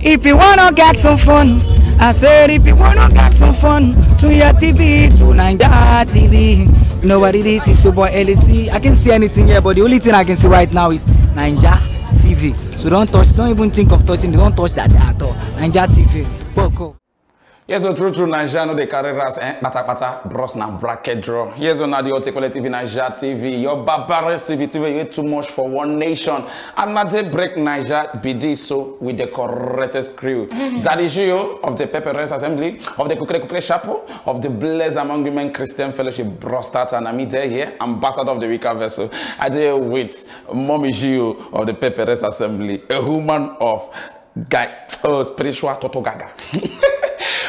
If you wanna get some fun, I said if you wanna get some fun, to your TV, to Naija TV. You know what it is? It's your boy LC. I can see anything here, but the only thing I can see right now is Naija TV. So don't even think of touching. Don't touch that at all. Naija TV. Boko. Yes, so true Naija no dey carry ras pata bros na bracket draw. Yes, so now the Ote Quality TV Naija TV, your barbarous TV, you too much for one nation. And now they break Naija be this so with the correctest crew. That is you of the Pepperest Assembly, of the Kukre Chapel, of the Blessed Among Women Christian Fellowship Brostata, and I'm here, ambassador of the Wicca Vessel. I deal with Mommy Gio of the Pepperest Assembly, a woman of spiritual Toto Gaga.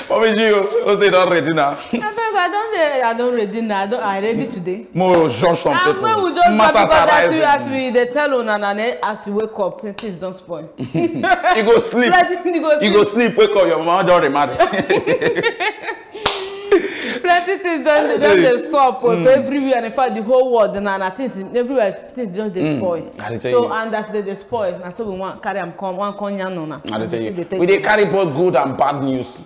Mommy Gio, who say don't ready now? I don't ready now. I ready today. More Josh from people. We just because as we they tell on and as we wake up, things don't spoil. You go sleep. You go sleep. Wake up. Your mama don't remarry. Plenty things don't stop everywhere, and in fact the whole world and I think everywhere things just they spoil. So and that's they spoil. And so we want carry them come one konya no. I tell you, we they carry both good and bad news.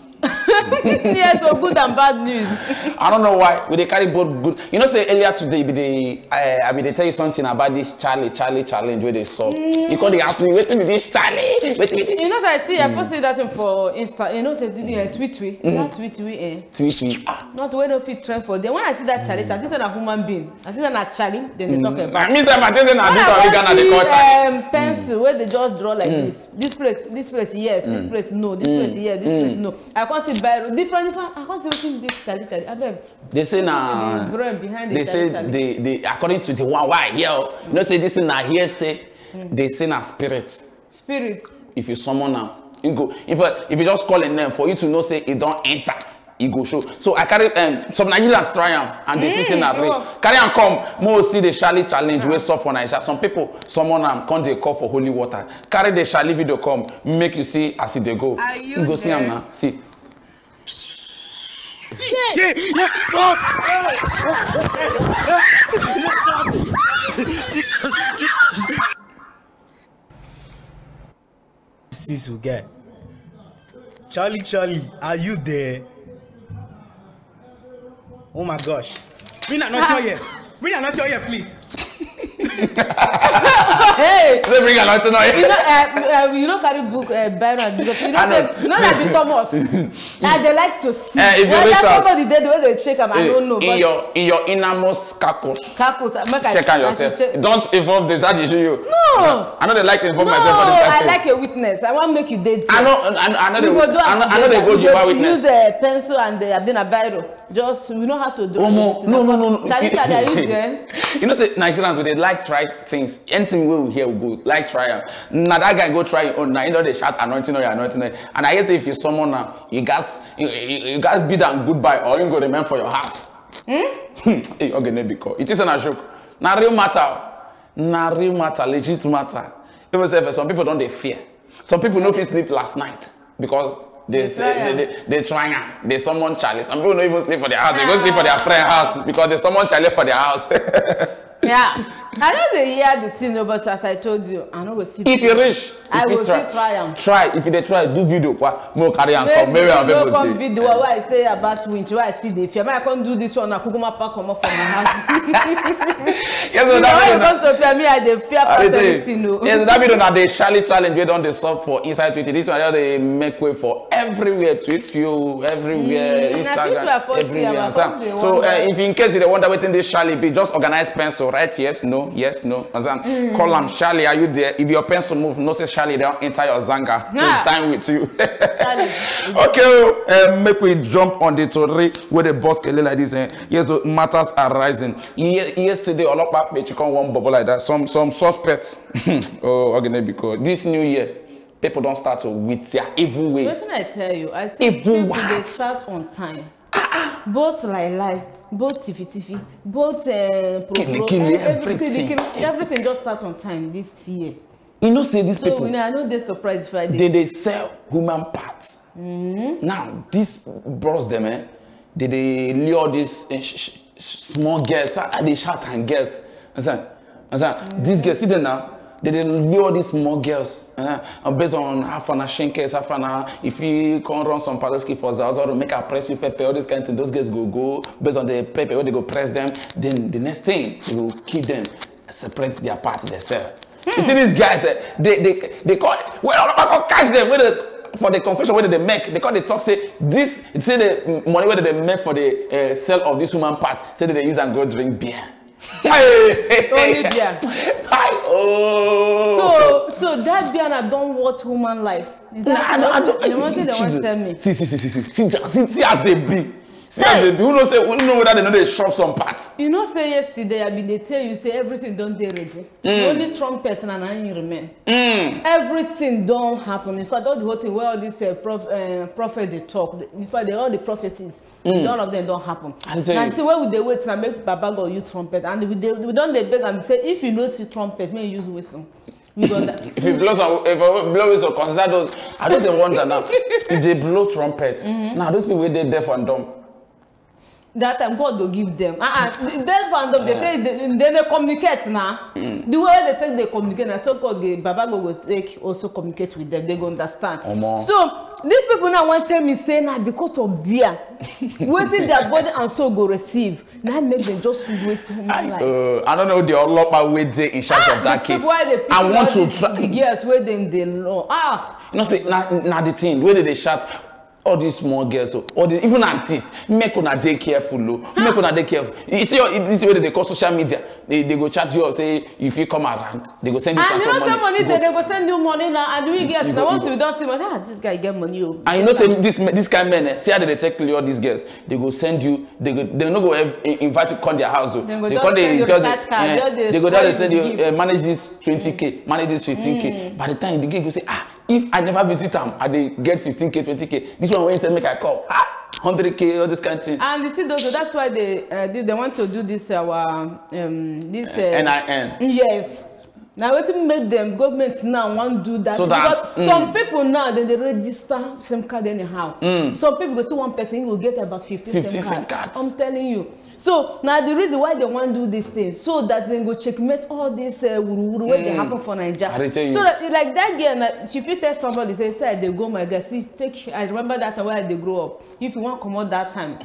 Yes, so good and bad news. I don't know why. They carry both good. You know, say earlier today, they tell you something about this Charlie challenge where they saw. Because they ask me, wait with this Charlie. Wait. You know that I see, I first see that thing for Insta. You know, they do the tweet. Tweet. Not when they fit trend for them. When I see that Charlie, I think it's a human being. I think it's a Charlie. Then they talk about. I mean, I think it's pencil where they just draw like this. This place, yes. This place, no. This place, yes. This place, no. I can't see by different. I can't see this Charlie. I beg. They say now. They say they according to the one why here. You know, say this in a hearsay. They say na spirit. If you summon them, you go. If you just call a name for you to know, say it don't enter. It go show. So I carry some Nigerians try and they see na real. Carry and come. More see the Charlie challenge where soft for Nigeria. Some people summon them, come they call for holy water. Carry the Charlie video come, make you see as they go. You go see them now. See. Sis will get. Charlie, are you there? Oh my gosh. Bring that not your ear, please. Hey! They bring a lot to know. You don't carry book Byron because you don't like be Thomas. And they like to see. If you somebody did the way they shake them, I don't know. In your innermost carcass. Check on yourself. Don't involve this. That is you. No. I know they like to involve myself for this I like a witness. I want to make you dead. I know they go Jehovah Witness. Use a pencil and they have been a Byron. Just we know how to do. No. Charlie, are you there? You know, say Nigerians, they like try things. Anything we hear, we go like try. Now that guy go try your own. Now you know they shout anointing or anointing. And I guess if you summon now, you guys bid and goodbye, or you go remain for your house. Hey, okay, because it isn't a joke. Now real matter, legit matter. Even say some people don't they fear. Some people don't sleep last night because they try they summon Charlie. Some people don't even sleep for their house. They go sleep for their friend house because they summon Charlie for their house. Yeah, I know they hear the thing, but as I told you, I know we'll see. If you reach, I will still try them. Try. If they try, do video. More carry and come. Maybe I'll be able to come video. What I say about winch. What I see the fear. I can't do this one. I couldn't pack come off from my house. Yes, so that you come to fear me. I dey fear past everything. Yes, that video na the Charlie challenge. We don't dey sub for inside Twitter. This one they make way for everywhere. Tweet you everywhere. Instagram everywhere. So if in case you wonder waiting this Charlie be, just organize pencil. Right? Yes, no. Call him Charlie, are you there? If your pencil move, no say Charlie, they'll enter your Zanga to time with you. Charlie. Okay, make we jump on the story where the boss can like this. Yes, the matters are rising. Yesterday, all up you come one bubble like that. Some suspects. Okay, because this new year, people don't start with their evil ways. What can I tell you? I think people they start on time. Both both tiffy, both everything just start on time this year. You know, say these people. So I know they're surprised Friday. They sell human parts. Now these bros them, they lure these small girls. They shout and girls. These girls see them now. they lure all these small girls based on half an hour shankers, half an hour. If you can't run some palaski for Zaza to make a press you pepper, all these kind of things, those guys go based on the pepper, where they go press them. Then the next thing, they will keep them, separate their parts, they sell. You see these guys, they call it, well, I'm not catch them for the confession where they make. They call the talk say this, say the money where they make for the sale of this woman part, say that they use and go drink beer. Only beer. Oh. So that beer na don't worth human life. I don't. The one thing they want to tell me. See as they be. Who knows whether they know they shop some parts. You know, say yesterday I been they tell you say everything don't they ready. Only trumpet and I remain. Everything don't happen. In fact, all the whole thing where all these prophet they talk. In fact, all the prophecies, none of them don't happen. And see where would they wait and make Baba go use trumpet? And we don't they beg and say if you don't see trumpet, may use whistle. If you blow whistle, consider those. I don't wonder now. If they blow trumpet, now those people they deaf and dumb. That time God will give them. The deaf and dumb, they communicate now. The way they communicate, and so God, Baba God will take also communicate with them. They go understand. So these people now want to tell me say now because of beer, waiting their body and soul go receive. Now make them just waste human life. I don't know the Olopa way they in charge of that case. I want to try. Yes, where they know. You know, say now the thing where they shout. All these small girls, all these, even aunties, make una dey careful, make una dey careful. You see, this way they call social media. They go chat you up, say if you come around, they go send you some money. And you know money, they go send you money now, and we get. Now once we don't see money, this guy get money. And you know, say this kind of men, see how they take all these girls. They go send you. They no go invite you to come their house. They go they go just send you manage this 20K, manage this 15K. By the time the guy go say if I never visit them, I they get 15K, 20K. This one when you say make I call 100K, all this kind of thing. And you see, those, that's why they want to do this NIN. Yes. Now what make them government now want to do that? So because some people now they register SIM card anyhow. Some people go see one person will get about 15 SIM cards. I'm telling you. So now the reason why they want to do this thing so that they go checkmate all this when they happen for Nigeria. So that like that girl, if you tell somebody say they go my guy, see take. I remember that where they grow up. If you want to come out that time.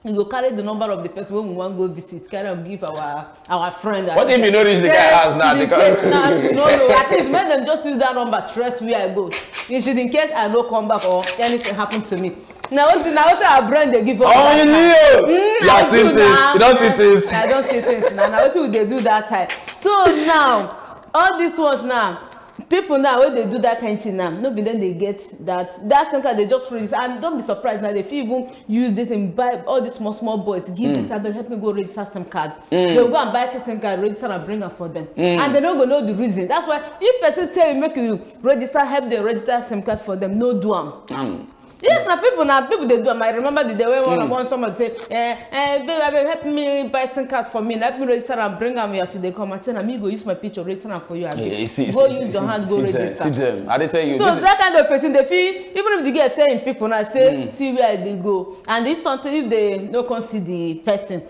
You go carry the number of the person when we want to go visit, kind of give our friend. What if you don't reach the guy house now? No, at least make them just use that number, trust where I go. In case I don't come back or anything happen to me. Now what our brand they give us. Oh, you knew! You see things. You don't see things. I don't see things now. Now what will they do that time? So now, all these ones now, people now when they do that kind of thing now, nobody then they get that SIM card they just register. And don't be surprised now if you even use this and buy all these small boys, give this help me go register SIM card. They'll go and buy a SIM card, register and bring it for them. And they don't go know the reason. That's why if person tell you make you register, help them register SIM card for them, no do them. Yes, now people they do. I remember the day when one someone say, baby, help me buy SIM card for me. Let me register and bring them here. So they come and say, "Me go use my picture, register for you." Go use your hand, go register. I tell you. So that kind of thing, they feel even if they get telling people now say, see where they go, and if they don't consider the person.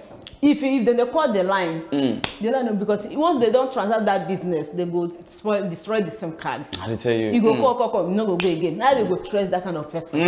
If they call the line, because once they don't transact that business, they go destroy the SIM card. I tell you. You go call, you no go again. Now they go trace that kind of person.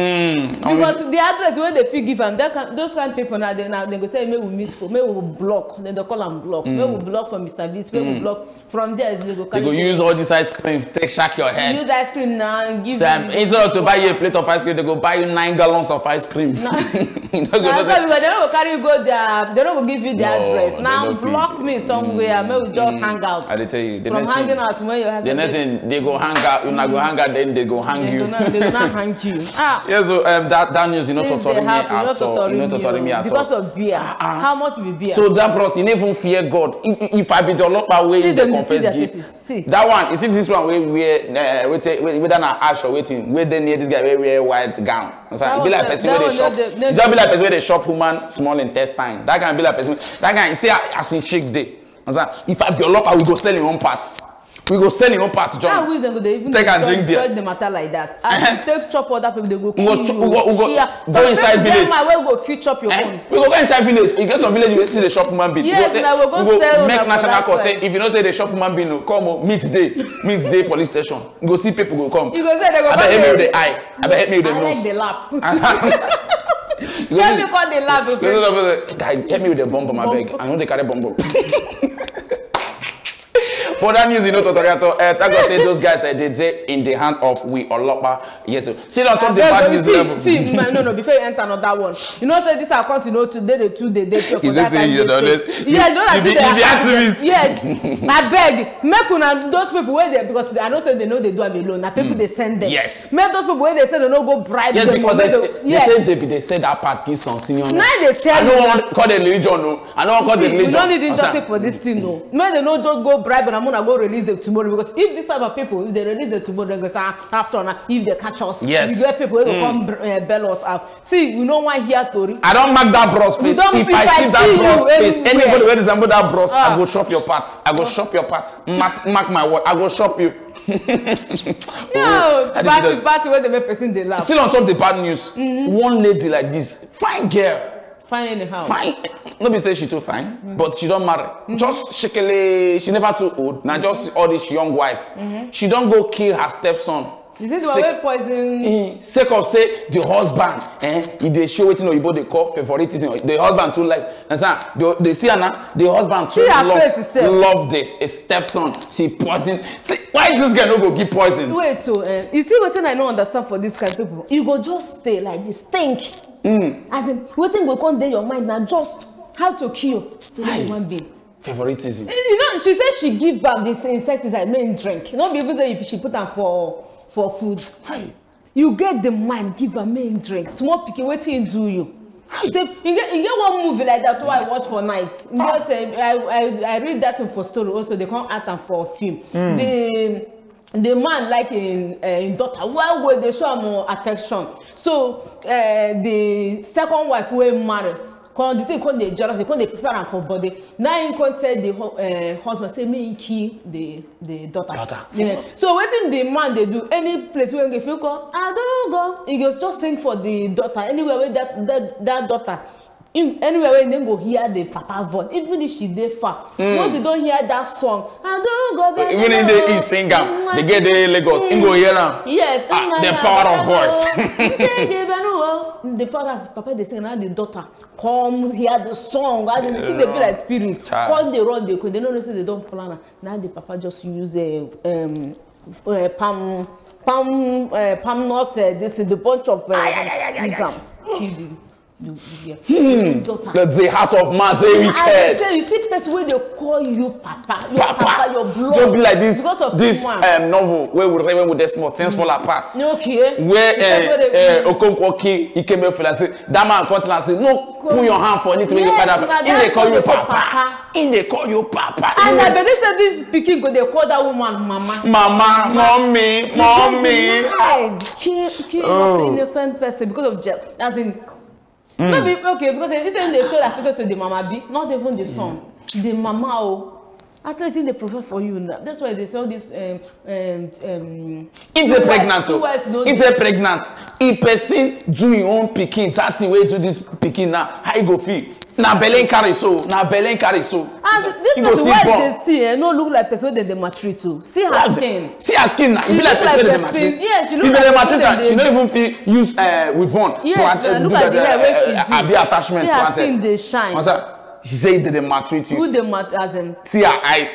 Because the address where they feel give them, those kind of people now they go tell me we meet for, maybe we block. Then they call them block. Maybe we block from Mr. Beast. Maybe we block from there. They go use all this ice cream, shack your head. Use ice cream now and give. Instead of to buy you a plate of ice cream, they go buy you 9 gallons of ice cream. That's why because they don't go carry you go there. They don't go give you the address. Now block me somewhere. Maybe just hang out. I tell you. From hanging out when you have. The next thing they go hang out. You not go hang out, then they go hang you. They do not hang you. Yeah. So that news, you know, totally me at all. You know, totally me at all. Because of beer. How much will beer? So that person, you even fear God. If I be the Lord way in the confess. See that one. You see this one where whether na ash or waiting, where they near this guy wear white gown. So it be like person where they shop. It just be like person where they shop human small intestine. That can be like person. That guy, see as in shake day. If I be a lot, I will go sell in one part. We go send your own part to join. How will they go? They even take and drink beer. The matter like that. And you take chop other people, they go kill you. We go inside village. We go fit chop your own. We go inside village. You get some village, you see the shop human being. Yes, now we go sell. Make national call say if you don't say the shop human being, no, come meet day police station. You go see people go come. You go say they go. I bet help me with the eye. I bet help me with the nose. I like the lap. Let me call the lab. Guy, help me with the bomb, my bag. I know they carry bomb. But that news, you know, tutorial. So, Tago said those guys they say in the hand of we Olopa. Yes, still on top the bad news level. See, no, before you enter another one, you know, say this account, you know, today the 2 day for that kind of thing. Yeah, don't be activist. Yes, I beg, make una those people where they because I don't say they know they do have alone. Now people they send them. Yes. Make those people where they say they don't go bribe them. Yes, because they say that part gives some senior. Now they tell you. I don't want to call the religion. No, I don't want to call the religion. We don't need injustice for this thing. No, make they not just go bribe and I'm gonna go release them tomorrow because if this type of people if they release them tomorrow they go say after now if they catch us yes you get people who will come bail us out. See we don't want here story. I don't mark that bros face. If I see that bros face anybody where resemble that bros I go shop your part. I go shop your part. Mark my word I go shop you. No, party where they make person they laugh. Still on top of the bad news, one lady like this, fine girl. Fine anyhow. Fine. Nobody say she too fine, but she don't marry. Just shekele, she never too old. Now just all this young wife. She don't go kill her stepson. Is it the way poison? Sake of say the husband, if they show it in Oyibo they call favoritism. The husband too like, they see her now. The husband too love the stepson. She poison. See, why this guy no go give poison? Wait, so you see what I don't understand for this kind of people. You go just stay like this, think. As in, what thing go come there your mind now? Just how to kill human being. Favoritism. You know, she said she give up this insecticide, main drink. Not even say she put them for food. You get the mind, give her main drink. Small picking, what do you? So you get one movie like that I watch for night. I read that for story also. They come out and for film. The man like in daughter, why would they show more affection? So the second wife will marry. They they jealous, they prepare them for body. Now you can tell the husband say me kill the daughter. Yeah. So waiting the man they do any place where if you go, I don't go. He goes just think for the daughter anywhere where that daughter. Anywhere when they go hear the papa voice, even if she dey far. Once you don't hear that song, I don't go back. Even if they sing am, they get the Lagos, you go hear am. Yes, the power of voice. The parents, papa they sing, now the daughter come hear the song. I think they be like spirit. Come they run, they don't know say they don't plan. Now the papa just use palm nut. This is the bunch of use That's the heart of man, very wicked. You see person where they call you papa, your blood. Don't be like this novel where we read with the small things fall apart. Okay. Where Okonkwo he came up and say that man come and say no, put your hand for anything when you father. They call you papa. They call you papa. And I believe that this pikin go they call that woman mama. Mama, mommy. Kill innocent person because of jail. As in. Maybe okay because this time they show that photo to the mama B, not even the son, the mama. At least they prefer for you now. That's why they sell this. If they're pregnant, if they're pregnant, if person do your own picking, 30 way to this picking now, how you go feel? Na belen carry so, na belen carry so. And this is the way they see, no look like person they mature too. See her skin. See her skin now. She look like person they mature. Yeah, she look like person. She don't even feel use with one. Yes, look at the hair where she do. Attachment. See her skin they shine. She say they maltreat you. Who they as in? See her eyes.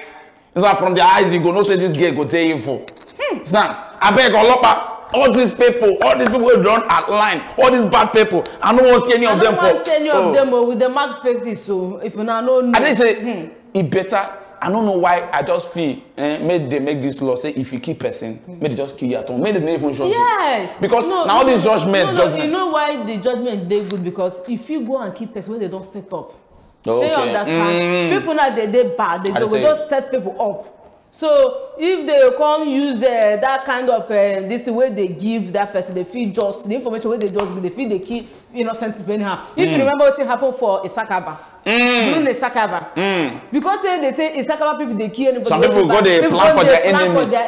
It's like from the eyes you go no say this girl go tell you for. I beg Olopa. All these people who don't outline, all these bad people, I don't want to see any of them for. I don't want to see any of them with the mark faces. So if you now know, I didn't say it better. I don't know why. I just feel made they make this law say if you kill person, may they just kill you at home. May they never even judge you. Because now all these judgment. You know why the judgment they good because if you go and kill person when they don't set up. Okay. So you understand? People now they bad. They don't set people up. So if they can't use that kind of this way they give that person, they feel just the information where they just give, they feel they keep innocent people anyhow. If you remember what happened for Isakaba, during Isakaba, because they say Isakaba people they kill anybody. Some people go they plan for their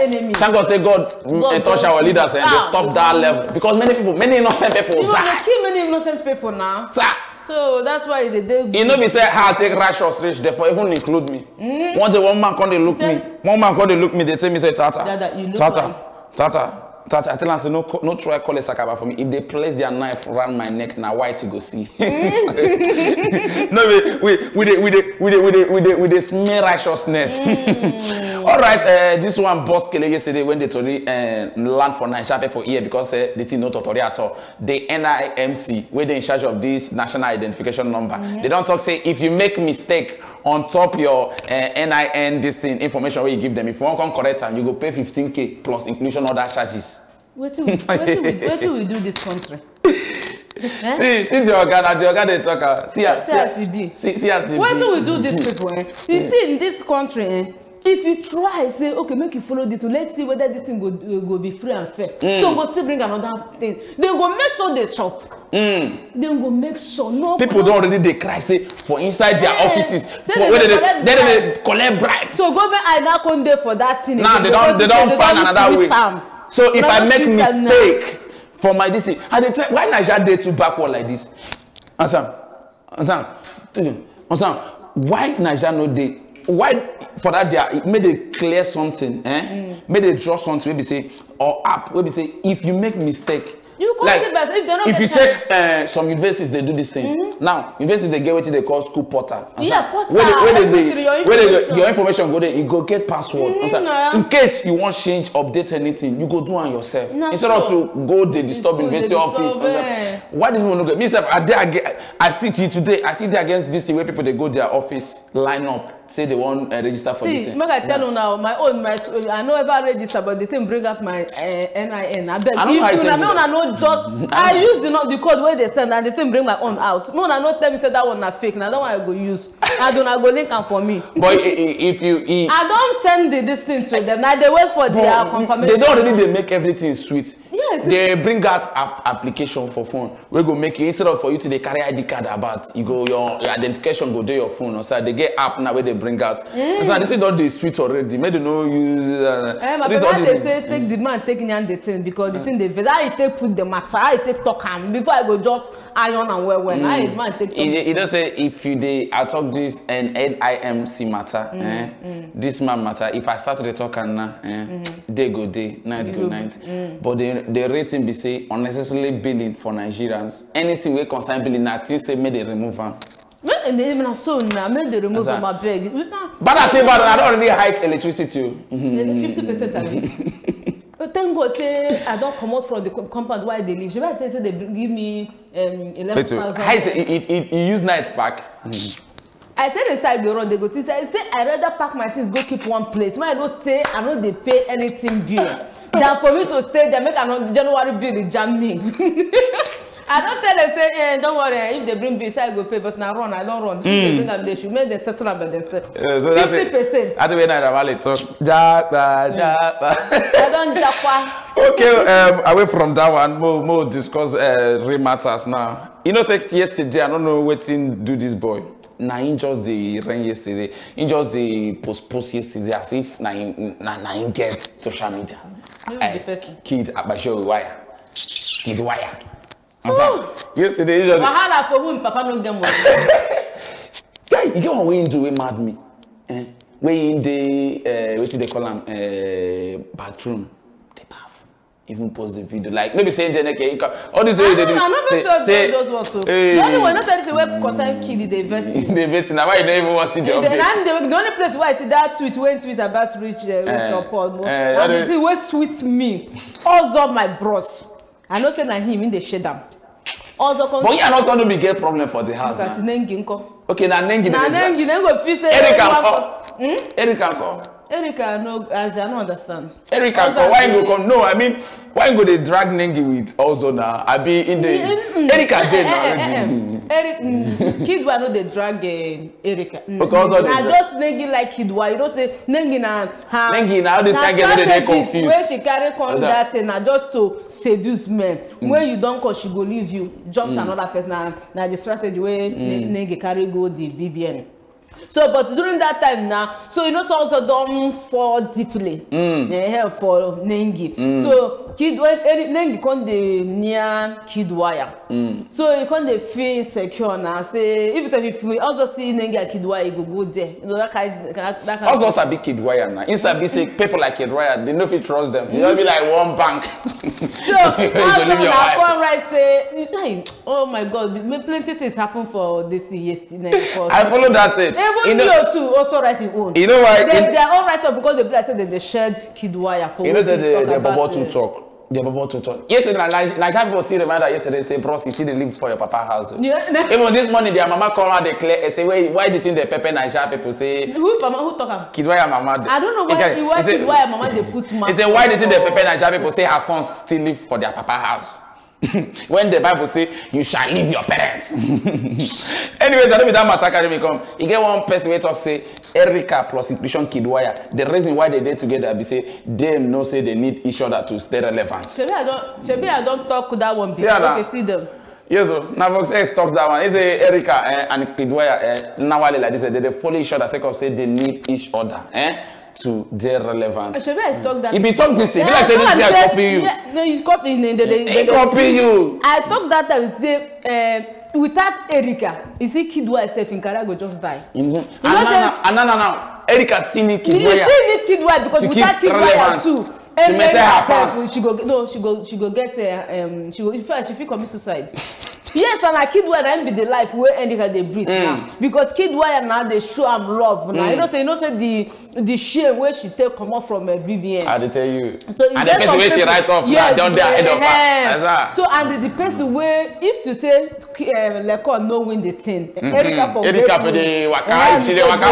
enemies. Thank God say God touch our leaders and they stop that level because many innocent people die. They kill many innocent people now. Sir. So that's why they do. You know, be say how I take righteous rich, therefore even include me. Once one man come they look me, they tell me say Tata, Tata. I tell them say no try call a Sakaba for me. If they place their knife around my neck, now why to go see? No, we they smell righteousness. All right, this one boss killer yesterday when they told land for Nigeria people here because they didn't know tutorial at all. The NIMC, where they in charge of this national identification number, they don't talk say if you make mistake on top your NIN this thing information where you give them, if you want to correct and you go pay 15K plus inclusion other charges. Where do we do this country? See the organ they talk. See as where do we do this people? You see in this country, if you try say okay make you follow this, let's see whether this thing go be free and fair. Don't go still bring another thing. They go make sure they chop. Then go make sure no people don't already they cry say for inside their offices where they collect bribe. So government I now come there for that thing. Now they don't find another way. So if I make mistake for my DC, and they tell why Nigeria dey too backward like this? Answer, why Nigeria no dey? Why for that they made they clear something? Made they draw something? Maybe say or app. Maybe say if you make mistake. You like, if you check some universities, they do this thing. Now, universities they get what they call school portal. Yeah, portal. Where your information go there, you go get password. In case you want change, update anything, you go do it yourself. Instead of to go the disturb university office. Why did you get me? I see to you today. I see there against this thing where people they go their office, line up, say they want register for this. See, make I tell you now, I know ever register, but they didn't bring up my NIN. I beg you. I use the code where they send and they didn't bring my own out. No, I not tell me say that one na fake. Now that one I go use. I don't go link them for me. But if you I don't send this thing to them. Now they wait for their confirmation. They don't really make everything sweet. Yes. They bring out application for phone. We go make it instead of for you to carry ID card about you go your identification go do your phone or so they get app now where they bring out. So this is all the sweet already. Maybe they no use. They say take the man taking the thing because the thing they I take put the matter. I take talk am before I go just iron and well. I man take. It does say if you I talk this and NIMC matter. This man matter. If I start to talk and now, day go day, night go night. But the rating be say unnecessarily billing for Nigerians. Anything we concern billing, I think say may they remove them. And then even so now, may they remove my bag. But I say, but I don't already hike electricity too. 50% of it. But thank God say I don't come out from the compound where they live. Should I tell you they give me 11,000? It use night pack. I tell them say I go run, they go to say I rather pack my things, go keep one place. When I don't say I know they pay anything bill. Than for me to stay there, make another January bill they jam me. I don't tell them say, don't worry, if they bring bill, say I go pay, but now run, I don't run. If they bring them, they should make them settle up by themselves. So 50%. That's the way I really talk. I don't japa. Okay, away from that one, more discuss real matters now. You know, say yesterday, I don't know what thing do this boy. Now he just the rain yesterday. He just the post yesterday as if now he get social media. Kid Abasho wire. Kid wire. Yesterday he just wahala for whom papa no get money. Guy, you get one way into we mad me. Where in the what do they call them bathroom. Even post the video like maybe saying all this way they do. I'm not say those ones so. The only one not tell the way concern kid they invest in. They invest now why you don't even want to see the update. The only place where I see that tweet about reach your Paul. And the thing wey sweet me. Also my bros. I know say na him in the shade them. Also but you are not going to be get problem for the house. Okay, na Nengi. Na Nengi then go feel say Erica come. Erica, no, as I don't understand. Erica, why go come? No, I mean, why go they drag Nengi with also now? I be in the Erica did now. Kidwa no dey drag Erica. Because I just Nengi like Kidwa. You don't say Nengi na her. Nengi na all this kind girl dey confused. Where she carry come that thing na just to seduce men. When you don't call, she go leave you. Jump to another person. Na the strategy where Nengi carry go the BBN. So, but during that time now, so you know, so also don't fall deeply for Nengi. So, Nengi can't dey near Kidwaya. So, you can't feel secure now. Say, if we also see Nengi at Kidwaya, you go there. You know, that kind also sabi Kidwaya now. Inside, be say people like Kidwaya, they know if you trust them. You don't be like one bank. So, I right say, oh my God, plenty things happen for this yesterday. I follow that thing. Even you too also write your own. You know why? They are all right up because they like said they shared Kidwaya for. You know that the Bobo to talk. The Bobo to talk. Yesterday, Nigerian people see the man that yesterday say, bros, you still live for your papa house. Yeah. Even this morning, their mama call out declare and say, why do you think the Pepe Nigerian people say? Who talk? Kidwaya mama. I don't know why Kidwaya mama they put mama. He say, why do you think the Pepe Nigerian people say her sons still live for their papa house? When the Bible say you shall leave your parents. Anyways, I don't be that matter carry me come. You get one person who talk say Erica plus inclusion Kidwaya. The reason why they together be say them no say they need each other to stay relevant. Shebi I don't talk that one before. Okay, see them. Yes, so now Vox X talks that one. It's a Erica and Kidwaya now like this. They follow each other. Second say they need each other. To their relevant. I talk that. If you talk this, be like say this guy copy you. Yeah, no, you copy in they copy you. I talk that time say without Erica, you see Kidwaya herself in Kara go just die. No. Erica still need Kidwaya. You still need Kidwaya because without Kidwaya too. She maintain her fans. She go get she feel commit suicide. Yes, and Kidwaya na be the life where Erica they breathe now because Kidwaya now they show am love now. You know say the shame where she take come up from BBN. I tell you. So and the person where she write off now down there ahead of her. So and the person where if to say Lekon no win the thing, Erica for the waka, she the waka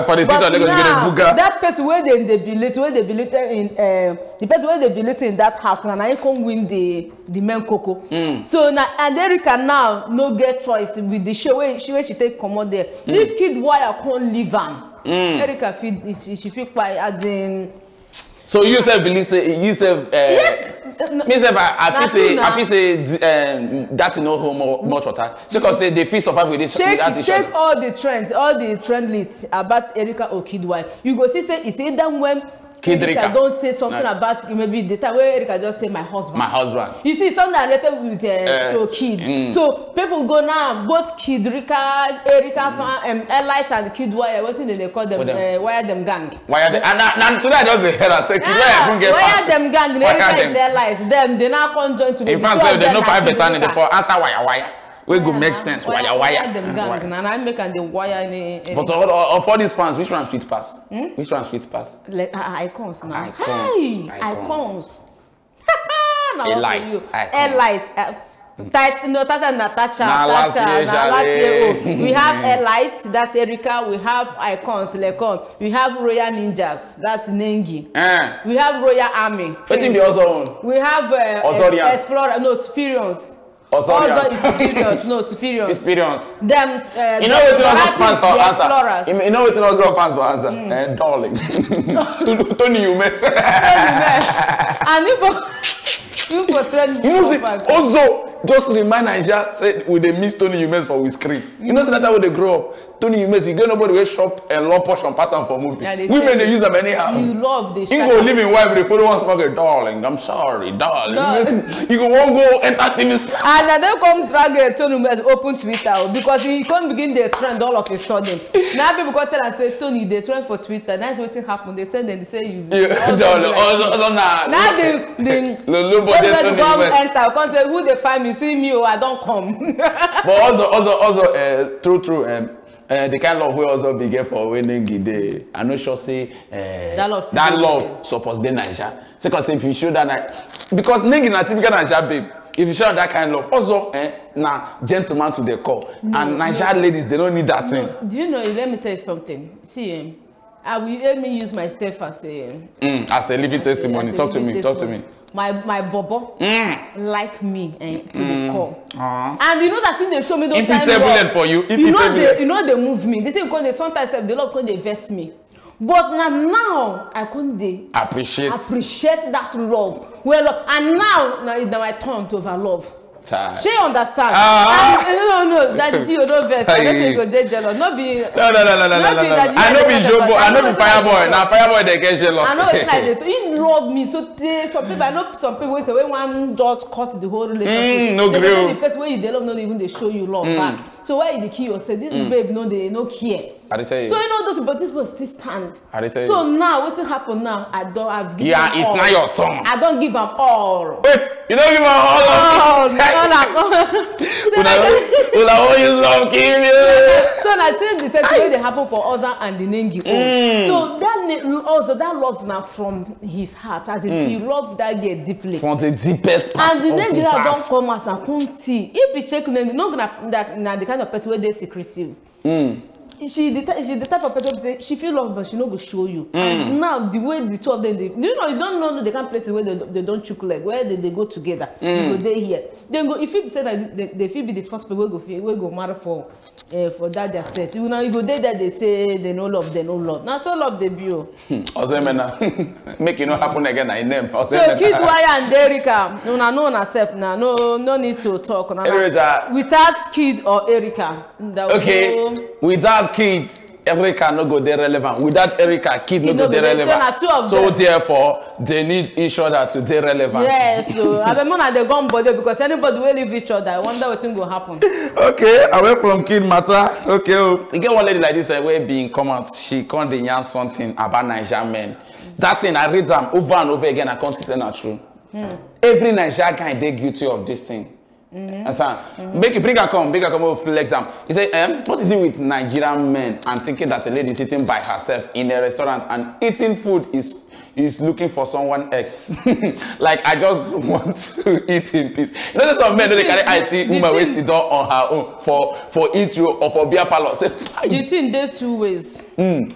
for the season they go get a booger. That person where they belittle in the person where they belittle in that house and I can win the men cocoa. So now and Erica now no get choice with the show where she take come out there. If Kidwaya can't leave am, Erica she feel quite as in. So you say believe say you say yes. Me say I feel say that no hold much water. Because say they feel survive with this. Check all the trend lists about Erica or Kidwaya. You go see say it's either when Erica don't say something about maybe the time where Erica just say my husband. My husband. You see something related with to Kid. So people go now both Kidrika, Erica, Elite and Kidwaya. What thing they call them? Wire them gang. Wire them. And today I just heard I say Kidwaya don't get past. Wire them gang. Erica is Elite. Them they now come join to. In France they no five better in the for answer wire. We go make sense. Wire. Them gang. And I make and the wire in. But of all these fans, which one sweet pass? Which one sweet pass? Icons now. Icons. Elite. Natasha. We have Elite, that's Erica. We have Icons, Lekon. We have Royal Ninjas, that's Nengi. We have Royal Army. What in the other one? We have Explorer, no, Superiors. Superiors. No, superiors. Experience. Them. You know what else fans for answer? You know what else fans for answer? Darling. Tony, you mess. And you for trend. You know, also just remind Aisha say with the miss Tony Yumes for we screen. You know that way they grow up. Tony Yumes, you get nobody will shop and love portion pass on for movie. Yeah, women they use them anyhow. You love this. You go live in wife, they follow one smoke, darling. I'm sorry, darling. You go won't go enter TV. And then they come drag Tony Yumes open Twitter because he can't begin the trend all of a sudden. Now people go tell and say Tony they trend for Twitter. That's what happened. They say you. Yeah, darling. Also now the come enter. Come say who they find me. See me, I don't come. But also, true. The kind of love we also be get for winning the. I know sure say that love supports the Niger. Because if you show that, because Nengi na typical Niger babe. If you show that kind of love, also na gentleman to the core. And Niger ladies they don't need that thing. Do you know? Let me tell you something. See, let me use myself as a living testimony. Talk to me. my bobo like me to the core. And you know that thing they show me those times. If it's evident for you, you know they move me. They say because they sometimes the love because they vest me. But now I couldn't appreciate that love. Well, and now it's my turn to over love. She understand. No, that you don't vex. I don't think you go jealous. Not be. No. I know be Jobo. I know be Fireboy. Now Fireboy they get jealous. I know it's like he love me so. Some people, I know some people say when one just cut the whole relationship. No grill. The person where you love, not even they show you love back. So why you kill yourself? This babe, no, they no care. I tell you. So you know those, but this will still stand. I tell you. So now what's happen now? I've given. Yeah, it's all. Not your turn. I don't give them all. Wait, you don't give them all. Una you love kill you. So I think the same thing they happen for Oza and the Nengi. So that also that love now from his heart, as in he loved that girl deeply. From the deepest part and the Nengi don't come out and come see. If you check Nengi, not gonna the kind of person where they secretive. She the type of person say she feel love but she no go show you. And now the way the two of them you don't know the kind of places where they don't chook leg, where they go together. You go there here. Then go if you say that they feel be the first people we go marry for that their set. You know you go there that they say they no love, they no love. Now so love the bio. Make it not happen again in them. So Kid Wire and Erica, know herself now. No need to talk. Without Kid or Erica. Okay. Without kids, Erica no go there relevant. Without Erica, kid no go there relevant. So therefore, they need each other to be relevant. Yes, so I mean, they gone bother because anybody will leave each other. I wonder what thing will happen. Okay, away from kid matter. Okay, you get one lady like this way being come out. She can't deny something about Nigerian men. That thing I read them over and over again. I can't say not true. Every Nigerian guy they guilty of this thing. Make it bring her come flex them. He say, what is it with Nigerian men and thinking that a lady sitting by herself in a restaurant and eating food is looking for someone else? Like I just want to eat in peace. You know, some men they carry I see woman wey sit down on her own for eat row or for beer parlor. Say, the thing there two ways.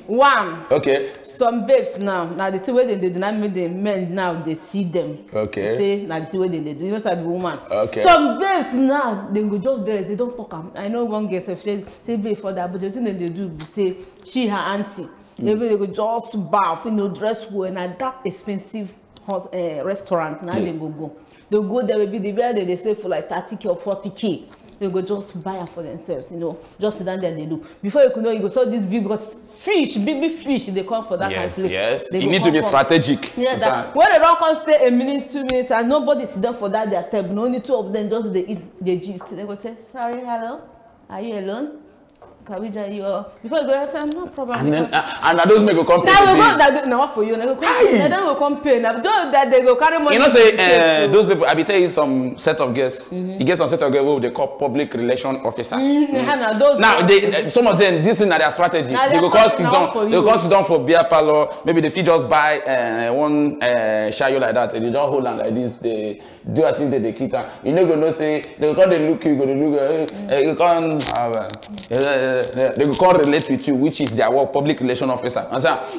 One. Okay. Some babes now the same way they deny me the men now they see them. Okay. Say now the same way they do. You know type of woman. Okay. Some babes now they go just there. They don't talk. I know one girl say babe for that, but the thing that they do say she her auntie. Maybe they go just bath, dress well, and that expensive restaurant now they go. They go there maybe they say for like 30K or 40K. They go just buy them for themselves, just sit down there and they do. Before you could know, you go saw this big because big fish, they come for that kind of place. Yes, you need to be strategic. Yes, when they don't come stay a minute, 2 minutes, and nobody sit down for that their table, only two of them just they eat the gist. They go say, sorry, hello, are you alone? Can we join you? Before you go, time no problem. And those may go come pay. Now what for you? They go come pay. Now that they go carry money. You know, say those people. I be tell you some set of guests. You get some set of guests who they call public relation officers. Now some of them this is not their strategy. They go cost it down. They go cost it down for beer parlor. Maybe the fee just buy one shayo like that. And they don't hold on like this. They do as if they keep on. You know, go no say they go come they look you. Go look. You can't. They can't relate with you, which is their work, public relation officer.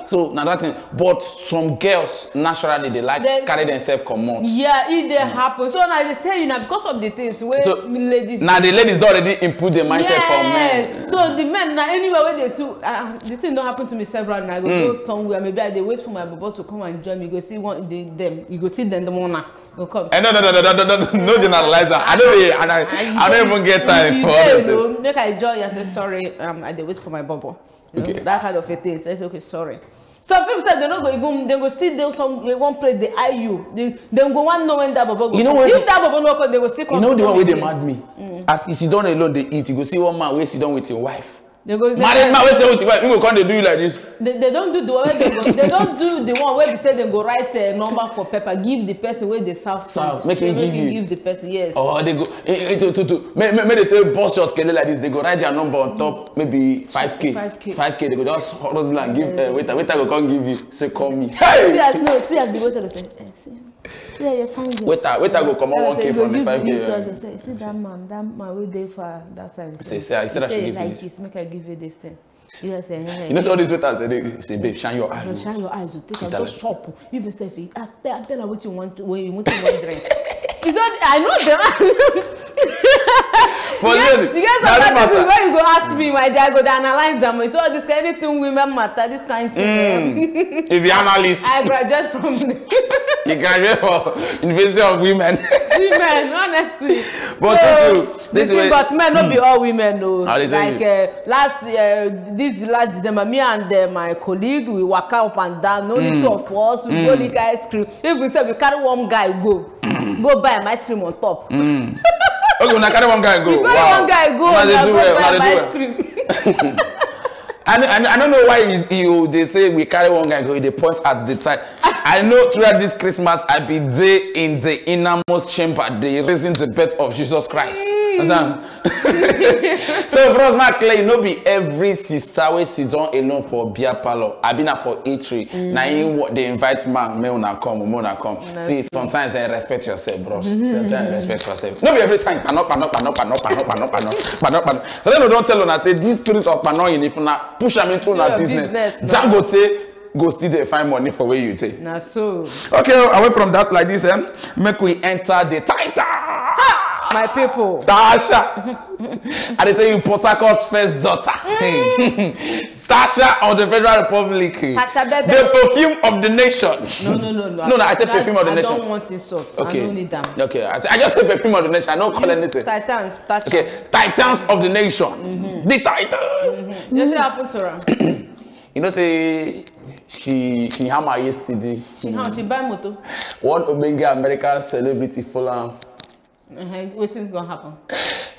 So now that thing, but some girls naturally they like carry themselves come out. Yeah, it they happen. So now they tell you now because of the things where ladies. Now the ladies already input the mindset for men. So the men now anywhere where they see this thing don't happen to me several now. I go somewhere maybe I they wait for my bobo to come and join me. You go see one them. You go see them the morning. Go come. No generalizer. I don't even get time for all this. Make I join. I say sorry. I dey wait for my bubble. That kind of a thing. So I say, okay, sorry. Some people say they don't go even. They go still there. Some one place they eye you. They go one know when that bubble go. You know if that bubble no come, they go still come. You know the one where they mad me. As you sit down alone, they eat. You go see one man where sit down with your wife. They go. Married man where sit with your wife. You go come they do you like this. They don't do the one where they go. They don't do the one where they say they go write a number for paper. Give the person where they serve. Make him give the person. Yes. Oh, they go. May they tell boss your scale like this. They go write their number on top. Maybe 5K. 5K. They go just hold and give. Waiter go come give you. Say call me. Hey. See as the waiter go say. Yeah, you're fine. Waiter go come on 1K from the 5K. See that man will there for that side. Say I should give you. Like this, make I give you this thing. Yes, You know, so all these waiters, they say, babe, shine your eyes. No, shine your eyes. Take a just shop. Even say, tell her what you want, when you want to drink. It's not, I know them. You guys are not where you go ask me, my dear, go to analyze them. It's all this kind of thing, women matter, this kind of thing. If you're analyst, I graduate from you graduate from University of Women. Women, honestly. But so, but men not be all women, no. Like this last December, me and my colleague, we walk up and down. No need two of us. We go lick ice cream. If we say we carry one guy, go buy an ice cream on top. Okay, when I carry one guy, go. You carry one guy, go buy ice cream. I don't know why they say we carry one guy, go. They point at the time. I know throughout this Christmas, I be there in the innermost chamber, they raising the birth of Jesus Christ. So, bros, not clear, you know, be every sister we sit on alone for beer parlor. I been for eatery. Now they invite man, me una come. See, sometimes they respect yourself, bros. Sometimes respect yourself. Not be every time. Pano. Then don't tell them I say this spirit of pano in if not push them into that business. Zangote. Go still they find money for where you take. Nah, so. Okay, away from that like this, make we enter the title. My people. Tasha. I tell you, Port Harcourt's first daughter. Tasha of the Federal Republic. The perfume of the nation. No, I said perfume of the nation. I don't want insults. Okay. I don't need them. Okay, I just said perfume of the nation. I don't call anything. Titans. Okay, Titans of the nation. The Titans. Just what happened to her? You know, say she hammer yesterday. She buy motor. One Omega American celebrity follow. What's gonna happen?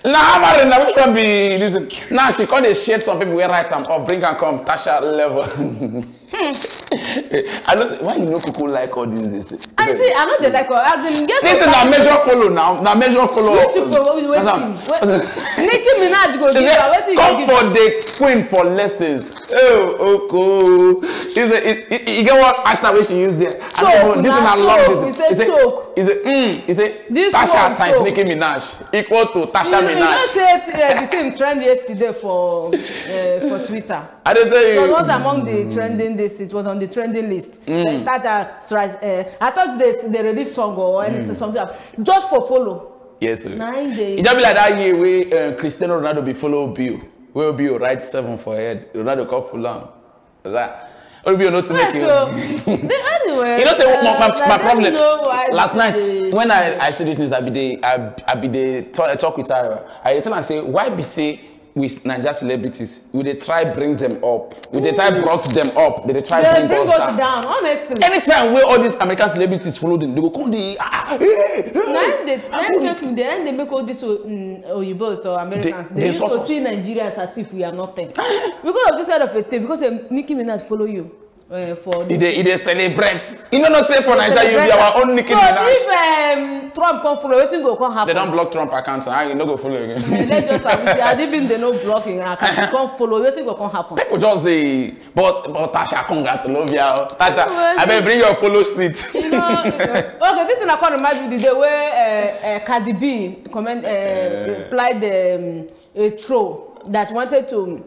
Now, which one be this? Now she can't shade some people where write them or bring and come Tasha level. I don't say why you know people like all these. I see, I know they like all. This is now measure follow now. Now measure follow. Which you follow? Nicki Minaj go give her. Come for the queen for lessons. Oh, cool. You get what hashtag where she used there? Choke. This is I love this. Is it choke? Is it Tasha times Nicki Minaj equal to Tasha Minaj? You know say the thing trend yesterday for Twitter. I didn't tell you. It was not among the trending list. It was on the trending list. I thought they released song or anything something just for follow. Yes, sir. 9 days. It just be like that year where Cristiano Ronaldo be follow Bill. Where Bill write 7 for head. Ronaldo call Fulham. Is that? Bill not to make it. Anyway. You know, say my problem. Last night when I see this news, I be the talk with her. I tell her say why be say with Nigerian celebrities, we they try bring them up. We they try brought them up. They try bring us down. Honestly. Anytime where all these American celebrities follow them, they go come they make all this Oyibos or Americans. They used to see Nigerians as if we are nothing. Because of this kind of a thing, because Nicki Minaj follow you. For they celebrate. You know, not say for Nigeria, you be our own Nicki Minaj. So if Trump come follow, what thing go come happen? They don't block Trump accounts, and you no go follow again. They just have been they no blocking account. Come follow, what thing go come happen? People just say, but Tasha, congratulate you. Tasha, I better bring your follow seat. You know, okay, this thing I can't remind you the way Cardi B replied a troll that wanted to.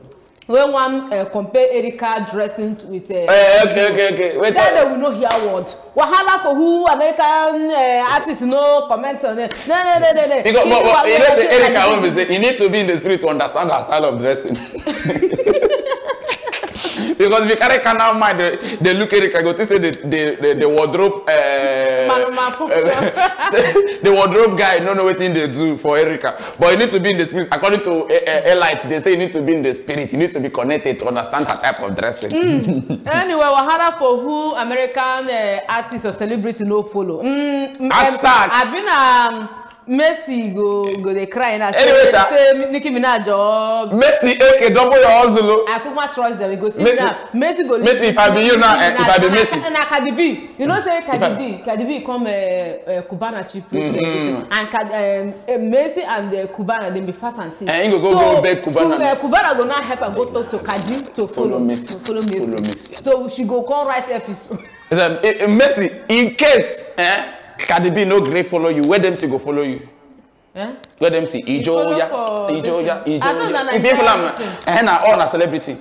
When one compare Erica dressing with okay. Wait, then they will not hear word. Wahala for who American artists no comment on it. No. Because, but you know, Erica always say you need to be in the spirit to understand her style of dressing. Because if you carry canal mind, they look Erica go to say the wardrobe. The wardrobe guy don't know what thing they do for Erica. But you need to be in the spirit. According to Elite, they say you need to be in the spirit. You need to be connected to understand her type of dressing. Anyway, wahala for who American artists or celebrity no follow. Hashtag. I've been Messi go they cry now. Anyway, say Nicki Minaj or Messi, okay, double your hustle. I put my trust them. We go see now. Messi go. Messi, if I be you now, if I be Messi. And Cardi B, you know say Cardi B come Cubana chief place, and Messi and Cubana they be fat and sick. And you go beg Cubana. Cubana go now help and go talk to Cardi to follow Messi. So she go come write episode. Messi, in case Cardi B no great follow you, where them she go follow you? Where them see Ijoya. If people are all a celebrity.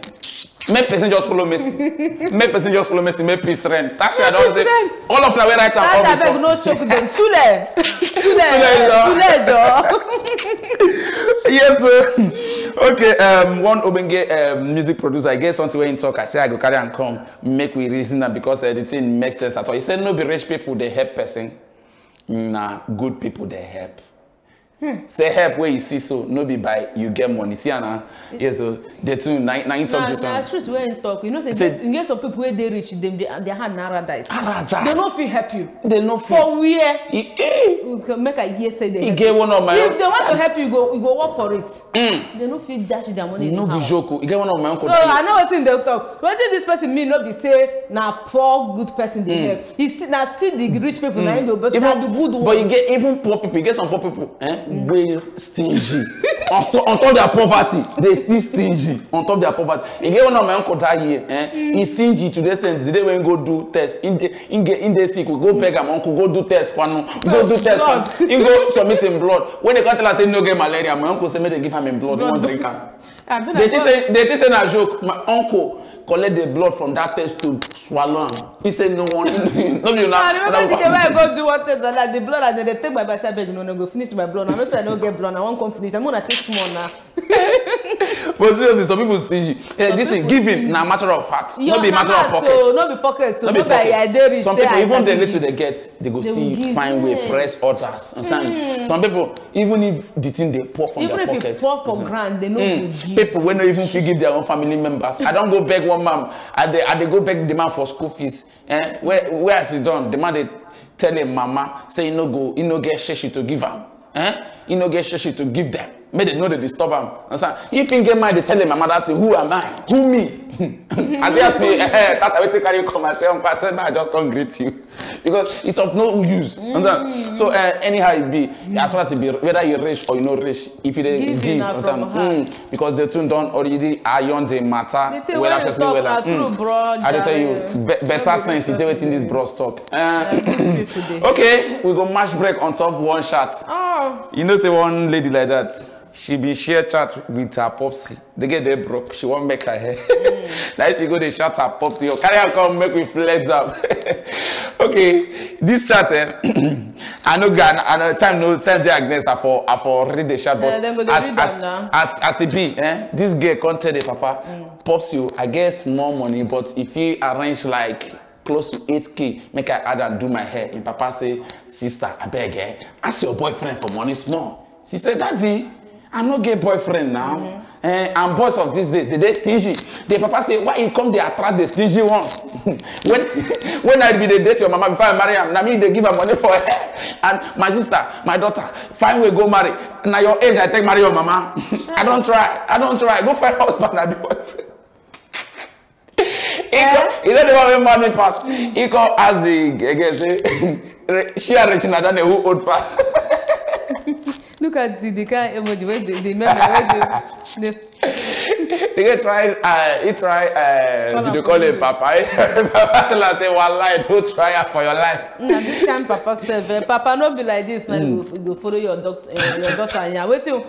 Make person just follow Messi. Make person just follow Messi. Make peace reign. That's I don't say. All of them where right now. I beg no choke them. Too late. Yes. Okay. One Obenge music producer. I get something where in talk. I say I go carry and come. Make we reason that because the thing makes sense at all. He said no be rich people they help person. Nah, good people they help. Say help where you see so no be by you get money. See Anna, yes, so the two nine talk this one. Truth where you talk, you know say you get some people where they rich them they hand paradise. They no fit help you. They no fit. For where? Make a year say they. Get one of my. If they want to help you, go work for it. They no fit dash their money. No be joke. You get one of my uncle. So I know what thing they talk. What did this person mean? Not be say na poor good person they help. He's still the rich people na go, but na the good ones. But you get even poor people. You get some poor people. Way stingy on top their poverty. They still stingy on top their poverty. You get one of my uncle that year. He's stingy to the extent the day when go do test in the sick we go beg my uncle go do test go do test he go submit him blood. When they come tell us say no get malaria, my uncle say make they give him blood. He won't drink am. They say na joke. My uncle collect the blood from that test to swallow him. He said no one. No be now. I remember the day when I go do what test like the blood and they take my bag. I beg no go finish my blood. I know say I don't get blood. I won't come finish. I'm gonna take small now. But seriously, some people stingy. This is giving na matter of heart. Not be matter of pocket. So not be pocket. So no be pocket. Some people even they little they get, they go still find way press others. Some people even if the thing they pour from their pocket. Even if you pour for grand, they know. People when they even give their own family members. I don't go beg one man. I they go beg the man for school fees. Where is it done? The man they tell him mama say you no get sheshi to give them. You no get sheshi to give them. May they know they disturb him. If you get mad, they tell him mama that who am I? Who me? And they ask me, that I will take carry come and say, I said, no, I just can't greet you. Because it's of no use. So anyhow it be, as far as it be, whether you're rich or you're not rich, if you give, because the two don't already iron the matter. Well, actually, I tell you, better sense in waiting this broad stock. Okay, we go match break on top one shot. You know, say one lady like that. She be share chat with her popsy. They get there broke. She won't make her hair. Now she go they shot her popsy. Yo, carry her come make me flex up. Okay, this chat. I know time the Agnes I for read the chat, but as it be, this girl can't tell the papa, popsy. I guess more money, but if you arrange like close to 8K, make I add and do my hair. And papa say, sister, I beg, ask your boyfriend for money small. She said, Daddy, I'm not gay boyfriend now. And boys of these days, they stingy. The papa say, why you come they attract the stingy ones? when I be the date your mama before I marry him, now me they give her money for her. And my sister, my daughter, fine way go marry. Now your age, I take marry your mama. I don't try. Go find husband and be boyfriend. He don't even money pass. He come as the she are rich than the who old pass. Look at the kind emoji where the member they get try video call him papa. Papa tell her say one lie, don't try her for your life. Now this kind papa say papa no be like this. Now you go follow your doctor, your daughter. Yeah, wait till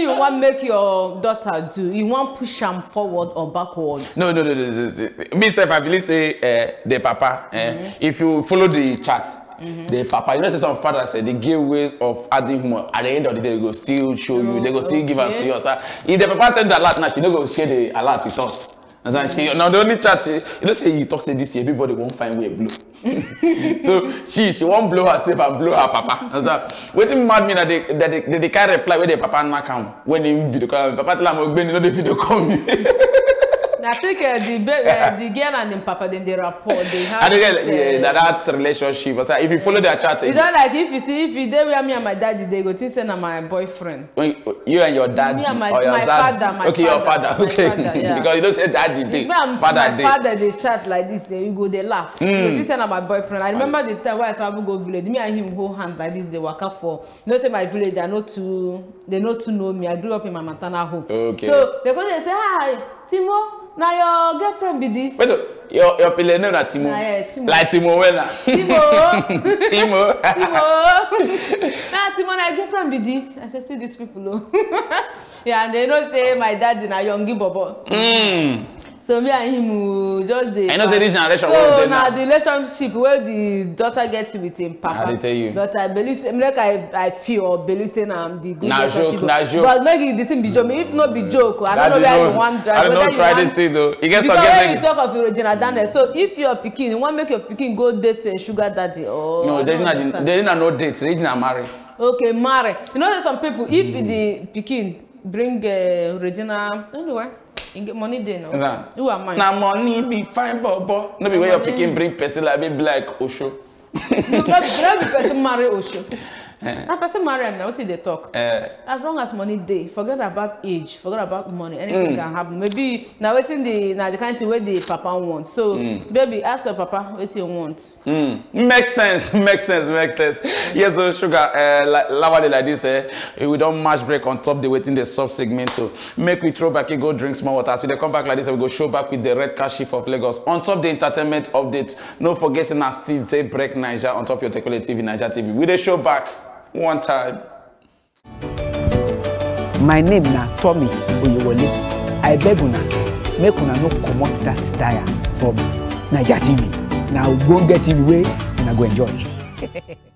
you want make your daughter do. You want push them forward or backward? No. Me self, I believe say the papa. If you follow the chat. The papa, you know, say some fathers say they give ways of adding humor. At the end of the day, they go still show you, they go still give them to you. So if the papa sends a lot now, she don't go share the alert with us. And she now the only chat, you know, say you talk say this, everybody won't find way blow. So she won't blow herself and blow her papa. And so waiting mad me that they can't reply where the papa not come when they video call. Papa tell them you know the video call me. I think the girl and the papa then they rapport. They have. That's relationship. So if you follow their chat, you don't like if you they were me and my daddy, they go to say na my boyfriend. When you and your daddy me and my, or your father. Okay, your father. Okay, father, yeah. Because you don't say daddy day. My father they chat like this. You go they laugh. You go say na my boyfriend. I remember the time when I travel go village. Me and him hold hands like this. They walk up for. You know, say my village. They not to know me. I grew up in my maternal home. Okay. So they go they say hi, Timo. Now your girlfriend be this. Wait, Your pele no na Timo. Timo. Like Timo Werner. Timo. Timo. Timo na girlfriend be this. I say see these people. Yeah, and they know say my dad na youngie bobo. So me and him just the. I know say this generation. So now the relationship where the daughter gets with him papa. I tell you. But I believe, like I feel or believe say the good relationship. Joke. But make it the thing be joke. If not be joke, I don't know where you want drive. I don't know try this thing though. You get because when you talk of Regina Daniel, so if your pikin, you want make your pikin go date a sugar daddy or no, they didn't no date. Regina marry. Okay, marry. You know, there's some people if the pikin bring Regina anyway. You get money there now. Who am I? Now money be fine, bobo. No be where your pikin bring person like be like Osho. No, not be person marry Osho. That person marry him now. What did they talk? As long as money day, forget about age, forget about money. Anything can happen. Maybe now waiting the kind of way the papa wants. So baby, ask your papa what you want. Makes sense. Yes, so sugar. Like this. We don't match break on top the waiting the sub segment. So make we throw back and go drink small water. So they come back like this. We go show back with the red car shift of Lagos on top the entertainment update. No forgetting us still say break Niger on top your Tekole TV Niger TV. We the show back. One time. My name na Tommy Oyewole. I beg una, make una no comot that tire from Naija TV. Now go get TV way and I go enjoy.